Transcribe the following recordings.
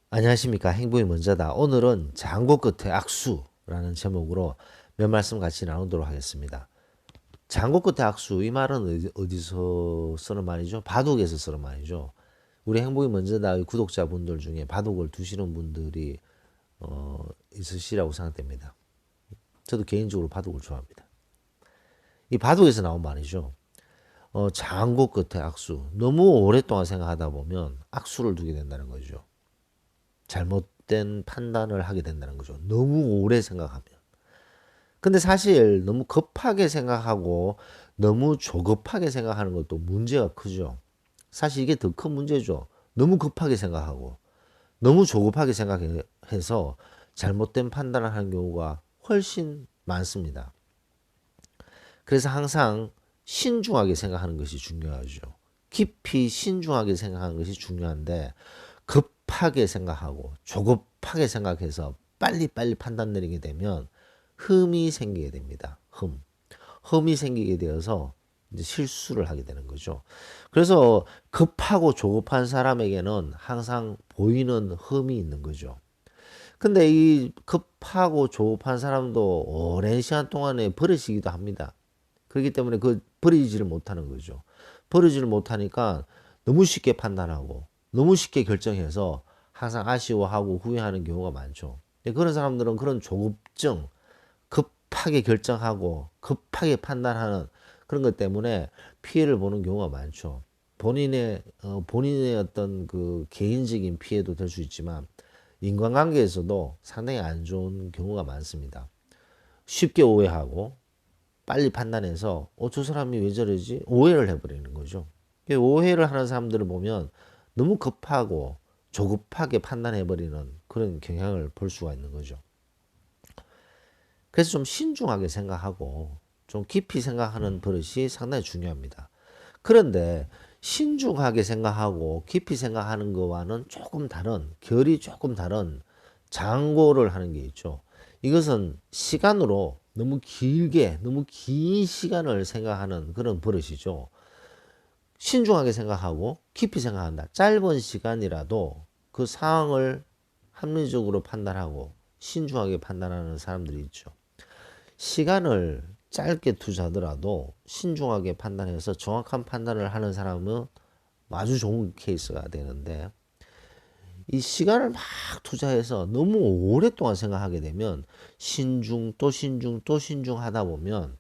안녕하십니까. 행복이 먼저다. 오늘은 장고 끝에 악수라는 제목으로 몇 말씀 같이 나누도록 하겠습니다. 장고 끝에 악수, 이 말은 어디서 쓰는 말이죠? 바둑에서 쓰는 말이죠. 우리 행복이 먼저다 구독자분들 중에 바둑을 두시는 분들이 있으시라고 생각됩니다. 저도 개인적으로 바둑을 좋아합니다. 이 바둑에서 나온 말이죠. 장고 끝에 악수. 너무 오랫동안 생각하다 보면 악수를 두게 된다는 거죠. 잘못된 판단을 하게 된다는 거죠. 너무 오래 생각하면. 근데 사실 너무 급하게 생각하고 너무 조급하게 생각하는 것도 문제가 크죠. 사실 이게 더 큰 문제죠. 너무 급하게 생각하고 너무 조급하게 생각해서 잘못된 판단을 하는 경우가 훨씬 많습니다. 그래서 항상 신중하게 생각하는 것이 중요하죠. 깊이 신중하게 생각하는 것이 중요한데 급하게 생각하고 조급하게 생각해서 빨리빨리 판단 내리게 되면 흠이 생기게 됩니다. 흠이 생기게 되어서 이제 실수를 하게 되는 거죠. 그래서 급하고 조급한 사람에게는 항상 보이는 흠이 있는 거죠. 근데 이 급하고 조급한 사람도 오랜 시간 동안에 버리시기도 합니다. 그렇기 때문에 그 버리지를 못하는 거죠. 버리지를 못하니까 너무 쉽게 판단하고 너무 쉽게 결정해서 항상 아쉬워하고 후회하는 경우가 많죠. 그런 사람들은 그런 조급증, 급하게 결정하고 급하게 판단하는 그런 것 때문에 피해를 보는 경우가 많죠. 본인의 어떤 그 개인적인 피해도 될 수 있지만 인간관계에서도 상당히 안 좋은 경우가 많습니다. 쉽게 오해하고 빨리 판단해서 저 사람이 왜 저러지? 오해를 해버리는 거죠. 오해를 하는 사람들을 보면 너무 급하고 조급하게 판단해버리는 그런 경향을 볼 수가 있는 거죠. 그래서 좀 신중하게 생각하고 좀 깊이 생각하는 버릇이 상당히 중요합니다. 그런데 신중하게 생각하고 깊이 생각하는 것과는 조금 다른, 결이 조금 다른 장고를 하는 게 있죠. 이것은 시간으로 너무 길게, 너무 긴 시간을 생각하는 그런 버릇이죠. 신중하게 생각하고 깊이 생각한다. 짧은 시간이라도 그 상황을 합리적으로 판단하고 신중하게 판단하는 사람들이 있죠. 시간을 짧게 투자하더라도 신중하게 판단해서 정확한 판단을 하는 사람은 아주 좋은 케이스가 되는데 이 시간을 막 투자해서 너무 오랫동안 생각하게 되면 신중 또 신중 또 신중 하다 보면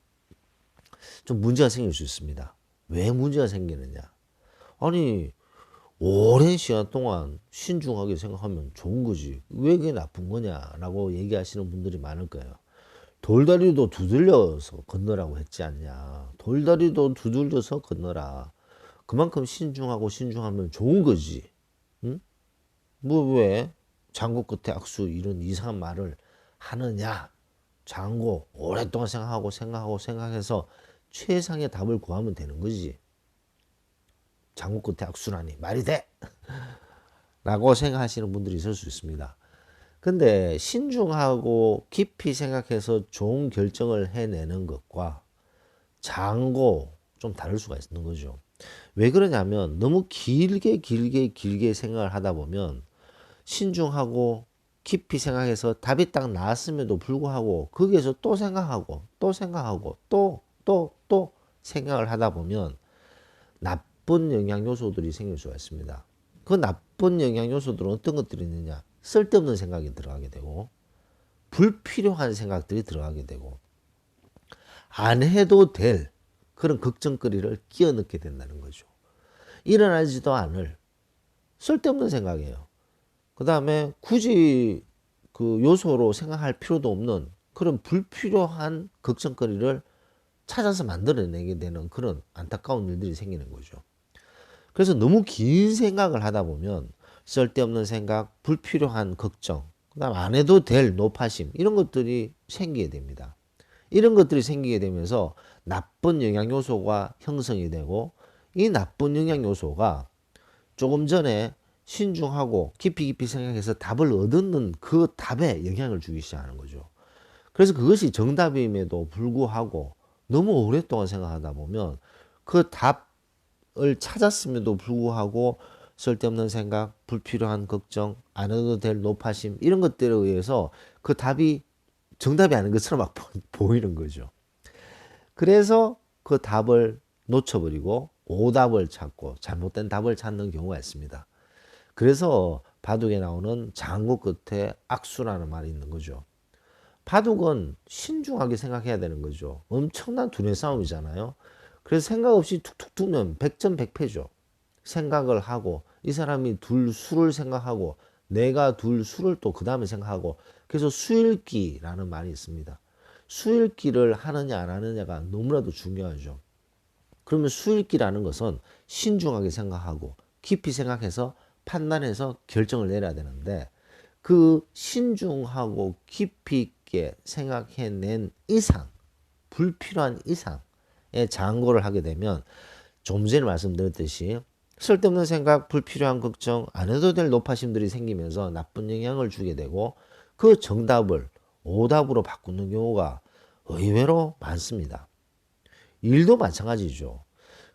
좀 문제가 생길 수 있습니다. 왜 문제가 생기느냐? 아니 오랜 시간 동안 신중하게 생각하면 좋은 거지. 왜 그게 나쁜 거냐라고 얘기하시는 분들이 많을 거예요. 돌다리도 두들려서 건너라고 했지 않냐. 돌다리도 두들려서 건너라. 그만큼 신중하고 신중하면 좋은 거지. 응? 뭐 왜 장고 끝에 악수 이런 이상한 말을 하느냐. 장고 오랫동안 생각하고 생각해서 최상의 답을 구하면 되는 거지. 장고 끝에 악수라니 말이 돼? 라고 생각하시는 분들이 있을 수 있습니다. 근데 신중하고 깊이 생각해서 좋은 결정을 해내는 것과 장고 좀 다를 수가 있는 거죠. 왜 그러냐면 너무 길게 생각을 하다 보면 신중하고 깊이 생각해서 답이 딱 나왔음에도 불구하고 거기에서 또 생각하고 또 생각하고 또 생각을 하다 보면 나쁜 영향 요소들이 생길 수가 있습니다. 그 나쁜 영향 요소들은 어떤 것들이 있느냐? 쓸데없는 생각이 들어가게 되고 불필요한 생각들이 들어가게 되고 안 해도 될 그런 걱정거리를 끼워 넣게 된다는 거죠. 일어나지도 않을 쓸데없는 생각이에요. 그 다음에 굳이 그 요소로 생각할 필요도 없는 그런 불필요한 걱정거리를 찾아서 만들어내게 되는 그런 안타까운 일들이 생기는 거죠. 그래서 너무 긴 생각을 하다 보면 쓸데없는 생각, 불필요한 걱정, 그다음 안 해도 될 노파심 이런 것들이 생기게 됩니다. 이런 것들이 생기게 되면서 나쁜 영양 요소가 형성이 되고 이 나쁜 영양 요소가 조금 전에 신중하고 깊이 생각해서 답을 얻는 그 답에 영향을 주기 시작하는 거죠. 그래서 그것이 정답임에도 불구하고 너무 오랫동안 생각하다 보면 그 답을 찾았음에도 불구하고 쓸데없는 생각, 불필요한 걱정, 안 해도 될 노파심 이런 것들에 의해서 그 답이 정답이 아닌 것처럼 막 보이는 거죠. 그래서 그 답을 놓쳐버리고 오답을 찾고 잘못된 답을 찾는 경우가 있습니다. 그래서 바둑에 나오는 장구 끝에 악수라는 말이 있는 거죠. 바둑은 신중하게 생각해야 되는 거죠. 엄청난 두뇌 싸움이잖아요. 그래서 생각 없이 툭툭 두면 백전백패죠. 생각을 하고 이 사람이 둘 수를 생각하고 내가 둘 수를 또 그 다음에 생각하고 그래서 수일기라는 말이 있습니다. 수일기를 하느냐 안 하느냐가 너무나도 중요하죠. 그러면 수일기라는 것은 신중하게 생각하고 깊이 생각해서 판단해서 결정을 내려야 되는데 그 신중하고 깊이 있게 생각해낸 이상 불필요한 이상의 장고를 하게 되면 좀 전에 말씀드렸듯이 쓸데없는 생각, 불필요한 걱정, 안 해도 될 노파심들이 생기면서 나쁜 영향을 주게 되고 그 정답을 오답으로 바꾸는 경우가 의외로 많습니다. 일도 마찬가지죠.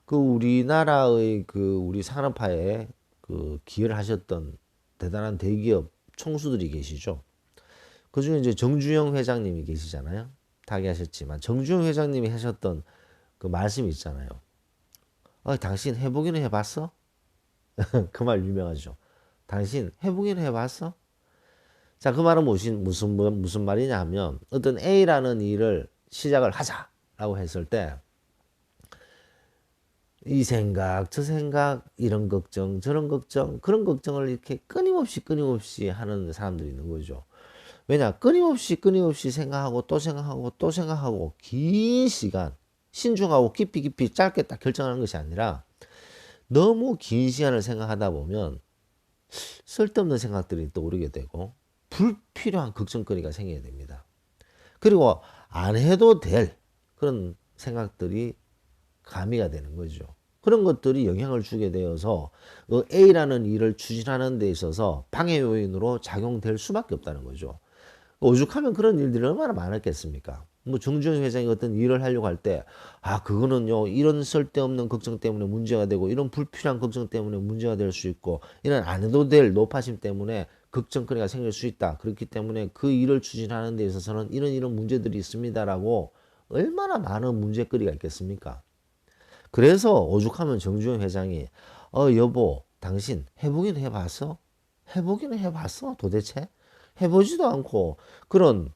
그 우리나라의 그 우리 산업화에 그 기여를 하셨던 대단한 대기업 총수들이 계시죠. 그 중에 이제 정주영 회장님이 계시잖아요. 타계하셨지만 정주영 회장님이 하셨던 그 말씀이 있잖아요. 당신 해보기는 해봤어? 그 말 유명하죠. 당신 해보기는 해봤어? 자, 그 말은 무슨 말이냐 하면 어떤 A라는 일을 시작을 하자라고 했을 때 이 생각, 저 생각, 이런 걱정, 저런 걱정, 그런 걱정을 이렇게 끊임없이 하는 사람들이 있는 거죠. 왜냐? 끊임없이 생각하고 또 생각하고 또 생각하고 긴 시간, 신중하고 깊이 짧게 딱 결정하는 것이 아니라 너무 긴 시간을 생각하다 보면 쓸데없는 생각들이 떠오르게 되고 불필요한 걱정거리가 생기게 됩니다. 그리고 안 해도 될 그런 생각들이 가미가 되는 거죠. 그런 것들이 영향을 주게 되어서 A라는 일을 추진하는 데 있어서 방해 요인으로 작용될 수밖에 없다는 거죠. 오죽하면 그런 일들이 얼마나 많았겠습니까? 뭐 정주영 회장이 어떤 일을 하려고 할 때, 그거는요, 이런 쓸데없는 걱정 때문에 문제가 되고, 이런 불필요한 걱정 때문에 문제가 될 수 있고, 이런 안 해도 될 노파심 때문에 걱정거리가 생길 수 있다. 그렇기 때문에 그 일을 추진하는 데 있어서는 이런 문제들이 있습니다라고 얼마나 많은 문제거리가 있겠습니까? 그래서 오죽하면 정주영 회장이 여보 당신 해보긴 해봤어? 해보긴 해봤어 도대체? 해보지도 않고 그런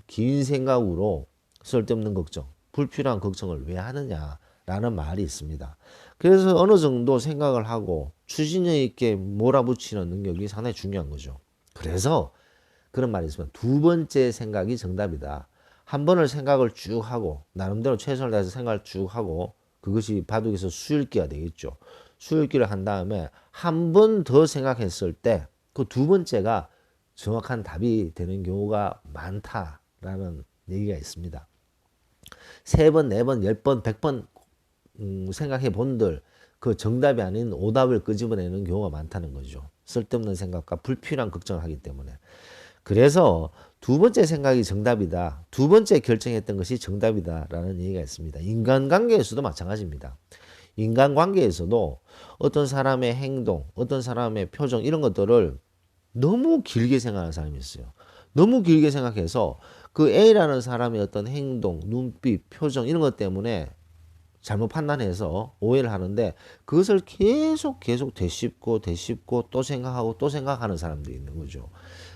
긴 생각으로 쓸데없는 걱정, 불필요한 걱정을 왜 하느냐라는 말이 있습니다. 그래서 어느 정도 생각을 하고 추진력 있게 몰아붙이는 능력이 상당히 중요한 거죠. 그래서 그런 말이 있으면 두 번째 생각이 정답이다. 한 번을 생각을 쭉 하고 나름대로 최선을 다해서 생각을 쭉 하고 그것이 바둑에서 수읽기가 되겠죠. 수읽기를 한 다음에 한 번 더 생각했을 때 그 두 번째가 정확한 답이 되는 경우가 많다라는 얘기가 있습니다. 세 번, 네 번, 10번, 100번 생각해 본들 그 정답이 아닌 오답을 끄집어내는 경우가 많다는 거죠. 쓸데없는 생각과 불필요한 걱정을 하기 때문에. 그래서 두 번째 생각이 정답이다. 두 번째 결정했던 것이 정답이다라는 얘기가 있습니다. 인간관계에서도 마찬가지입니다. 인간관계에서도 어떤 사람의 행동, 어떤 사람의 표정 이런 것들을 너무 길게 생각하는 사람이 있어요. 너무 길게 생각해서 그 A라는 사람의 어떤 행동, 눈빛, 표정 이런 것 때문에 잘못 판단해서 오해를 하는데 그것을 계속 되씹고 또 생각하고 또 생각하는 사람들이 있는 거죠.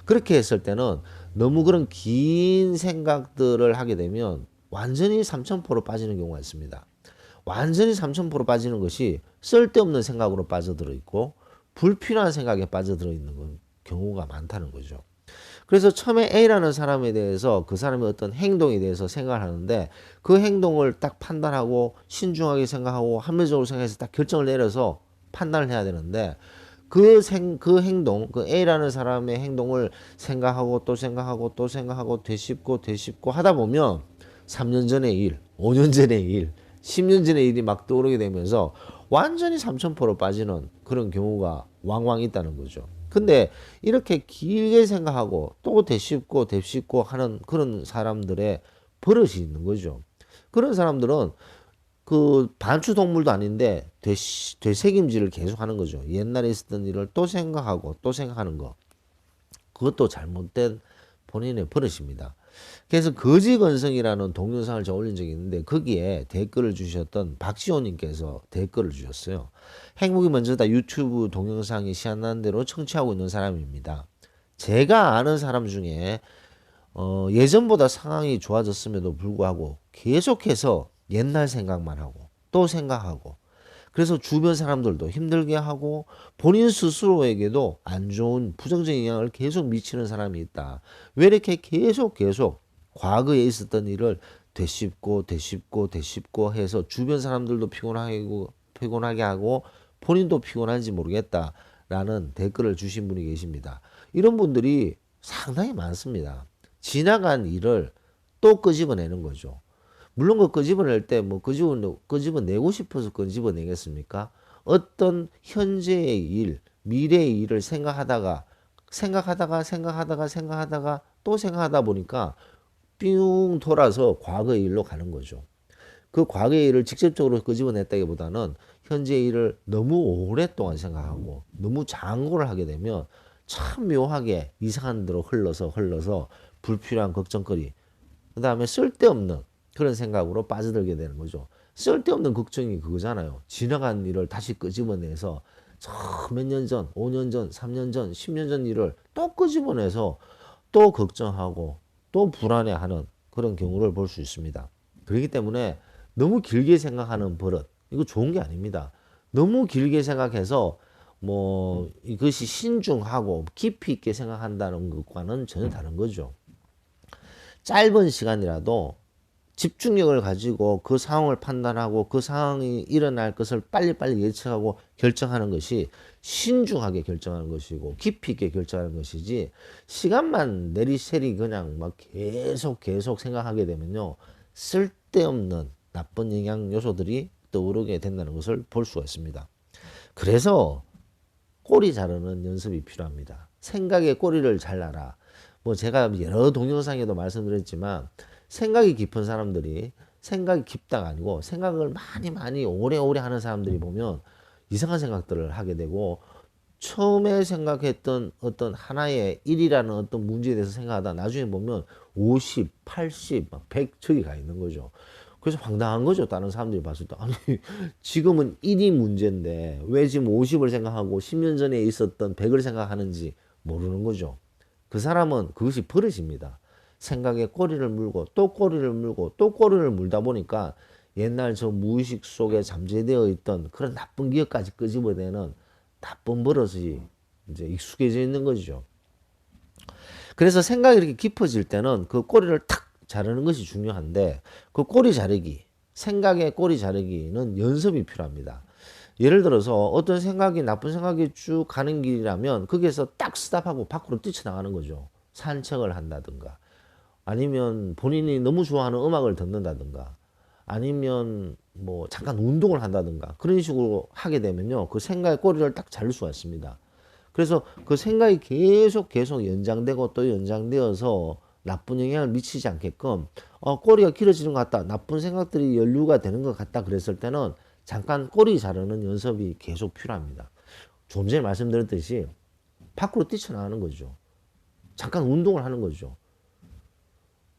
그렇게 했을 때는 너무 그런 긴 생각들을 하게 되면 완전히 삼천포로 빠지는 경우가 있습니다. 완전히 삼천포로 빠지는 것이 쓸데없는 생각으로 빠져들어 있고 불필요한 생각에 빠져들어 있는 경우가 많다는 거죠. 그래서 처음에 A라는 사람에 대해서 그 사람의 어떤 행동에 대해서 생각을 하는데 그 행동을 딱 판단하고 신중하게 생각하고 합리적으로 생각해서 딱 결정을 내려서 판단을 해야 되는데 그 행동, 그 A라는 사람의 행동을 생각하고 또 생각하고 되씹고 하다 보면 3년 전의 일, 5년 전의 일, 10년 전의 일이 막 떠오르게 되면서 완전히 삼천포로 빠지는 그런 경우가 왕왕 있다는 거죠. 근데 이렇게 길게 생각하고 또 되씹고 하는 그런 사람들의 버릇이 있는 거죠. 그런 사람들은 그 반추동물도 아닌데 되새김질을 계속 하는 거죠. 옛날에 있었던 일을 또 생각하고 또 생각하는 거. 그것도 잘못된 본인의 버릇입니다. 그래서 거지건성이라는 동영상을 제가 올린 적이 있는데 거기에 댓글을 주셨던 박지호님께서 댓글을 주셨어요. 행복이 먼저다 유튜브 동영상이 시한나는 대로 청취하고 있는 사람입니다. 제가 아는 사람 중에 예전보다 상황이 좋아졌음에도 불구하고 계속해서 옛날 생각만 하고 또 생각하고 그래서 주변 사람들도 힘들게 하고 본인 스스로에게도 안 좋은 부정적인 영향을 계속 미치는 사람이 있다. 왜 이렇게 계속 과거에 있었던 일을 되짚고 해서 주변 사람들도 피곤하게 하고 본인도 피곤한지 모르겠다라는 댓글을 주신 분이 계십니다. 이런 분들이 상당히 많습니다. 지나간 일을 또 끄집어내는 거죠. 물론 그 끄집어낼 때 뭐 끄집어내고 싶어서 끄집어내겠습니까? 어떤 현재의 일, 미래의 일을 생각하다가 또 생각하다 보니까 삥 돌아서 과거의 일로 가는 거죠. 그 과거의 일을 직접적으로 끄집어냈다기보다는 현재의 일을 너무 오랫동안 생각하고 너무 장고를 하게 되면 참 묘하게 이상한 데로 흘러서 불필요한 걱정거리, 그 다음에 쓸데없는 그런 생각으로 빠져들게 되는 거죠. 쓸데없는 걱정이 그거잖아요. 지나간 일을 다시 끄집어내서 몇 년 전, 5년 전, 3년 전, 10년 전 일을 또 끄집어내서 또 걱정하고 또 불안해하는 그런 경우를 볼 수 있습니다. 그렇기 때문에 너무 길게 생각하는 버릇, 이거 좋은 게 아닙니다. 너무 길게 생각해서 뭐 이것이 신중하고 깊이 있게 생각한다는 것과는 전혀 다른 거죠. 짧은 시간이라도 집중력을 가지고 그 상황을 판단하고 그 상황이 일어날 것을 빨리빨리 예측하고 결정하는 것이 신중하게 결정하는 것이고 깊이 있게 결정하는 것이지, 시간만 내리세리 그냥 막 계속 생각하게 되면요, 쓸데없는 나쁜 영향 요소들이 떠오르게 된다는 것을 볼 수가 있습니다. 그래서 꼬리 자르는 연습이 필요합니다. 생각의 꼬리를 잘라라. 뭐 제가 여러 동영상에도 말씀드렸지만 생각이 깊은 사람들이, 생각이 깊다가 아니고 생각을 많이 오래오래 하는 사람들이 보면 이상한 생각들을 하게 되고, 처음에 생각했던 어떤 하나의 일이라는 어떤 문제에 대해서 생각하다 나중에 보면 50, 80, 100 저기 가 있는 거죠. 그래서 황당한 거죠. 다른 사람들이 봤을 때. 아니, 지금은 1이 문제인데 왜 지금 50을 생각하고 10년 전에 있었던 100을 생각하는지 모르는 거죠. 그 사람은 그것이 버릇입니다. 생각에 꼬리를 물고 또 꼬리를 물고 또 꼬리를 물다 보니까 옛날 저 무의식 속에 잠재되어 있던 그런 나쁜 기억까지 끄집어내는 나쁜 버릇이 이제 익숙해져 있는 거죠. 그래서 생각이 이렇게 깊어질 때는 그 꼬리를 탁 자르는 것이 중요한데, 그 꼬리 자르기, 생각의 꼬리 자르기는 연습이 필요합니다. 예를 들어서 어떤 생각이, 나쁜 생각이 쭉 가는 길이라면 거기에서 딱 스탑하고 밖으로 뛰쳐나가는 거죠. 산책을 한다든가, 아니면 본인이 너무 좋아하는 음악을 듣는다든가, 아니면 뭐 잠깐 운동을 한다든가, 그런 식으로 하게 되면요, 그 생각의 꼬리를 딱 자를 수가 있습니다. 그래서 그 생각이 계속 연장되고 또 연장되어서 나쁜 영향을 미치지 않게끔 꼬리가 길어지는 것 같다, 나쁜 생각들이 연루가 되는 것 같다 그랬을 때는 잠깐 꼬리 자르는 연습이 계속 필요합니다. 좀 전에 말씀드렸듯이 밖으로 뛰쳐나가는 거죠. 잠깐 운동을 하는 거죠.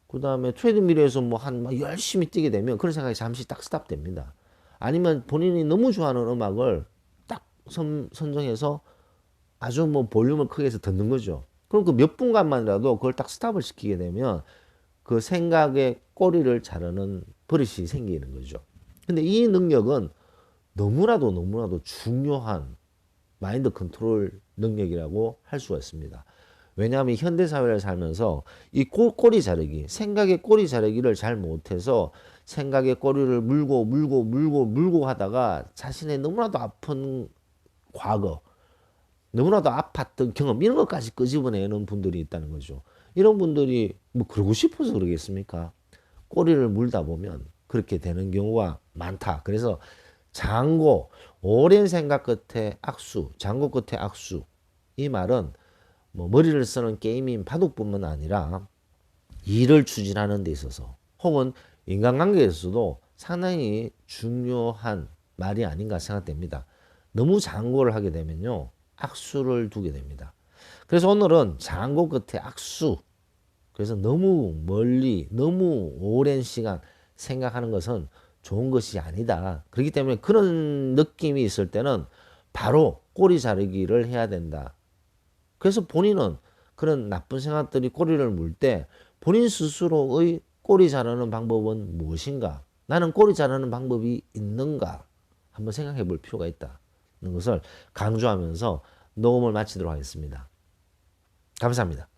그 다음에 트레드밀에서 뭐 열심히 뛰게 되면 그런 생각이 잠시 딱 스탑됩니다. 아니면 본인이 너무 좋아하는 음악을 딱 선정해서 아주 뭐 볼륨을 크게 해서 듣는 거죠. 그럼 그 몇 분간만이라도 그걸 딱 스탑을 시키게 되면 그 생각의 꼬리를 자르는 버릇이 생기는 거죠. 근데 이 능력은 너무나도 중요한 마인드 컨트롤 능력이라고 할 수가 있습니다. 왜냐하면 현대사회를 살면서 이 꼬리 자르기, 생각의 꼬리 자르기를 잘 못해서 생각의 꼬리를 물고 하다가 자신의 너무나도 아픈 과거, 너무나도 아팠던 경험, 이런 것까지 끄집어내는 분들이 있다는 거죠. 이런 분들이 뭐 그러고 싶어서 그러겠습니까? 꼬리를 물다 보면 그렇게 되는 경우가 많다. 그래서 장고, 오랜 생각 끝에 악수, 장고 끝에 악수. 이 말은 뭐 머리를 쓰는 게임인 바둑뿐만 아니라 일을 추진하는 데 있어서, 혹은 인간관계에서도 상당히 중요한 말이 아닌가 생각됩니다. 너무 장고를 하게 되면요, 악수를 두게 됩니다. 그래서 오늘은 장고 끝에 악수. 그래서 너무 멀리, 너무 오랜 시간 생각하는 것은 좋은 것이 아니다. 그렇기 때문에 그런 느낌이 있을 때는 바로 꼬리 자르기를 해야 된다. 그래서 본인은 그런 나쁜 생각들이 꼬리를 물 때 본인 스스로의 꼬리 자르는 방법은 무엇인가? 나는 꼬리 자르는 방법이 있는가? 한번 생각해 볼 필요가 있다는 것을 강조하면서 녹음을 마치도록 하겠습니다. 감사합니다.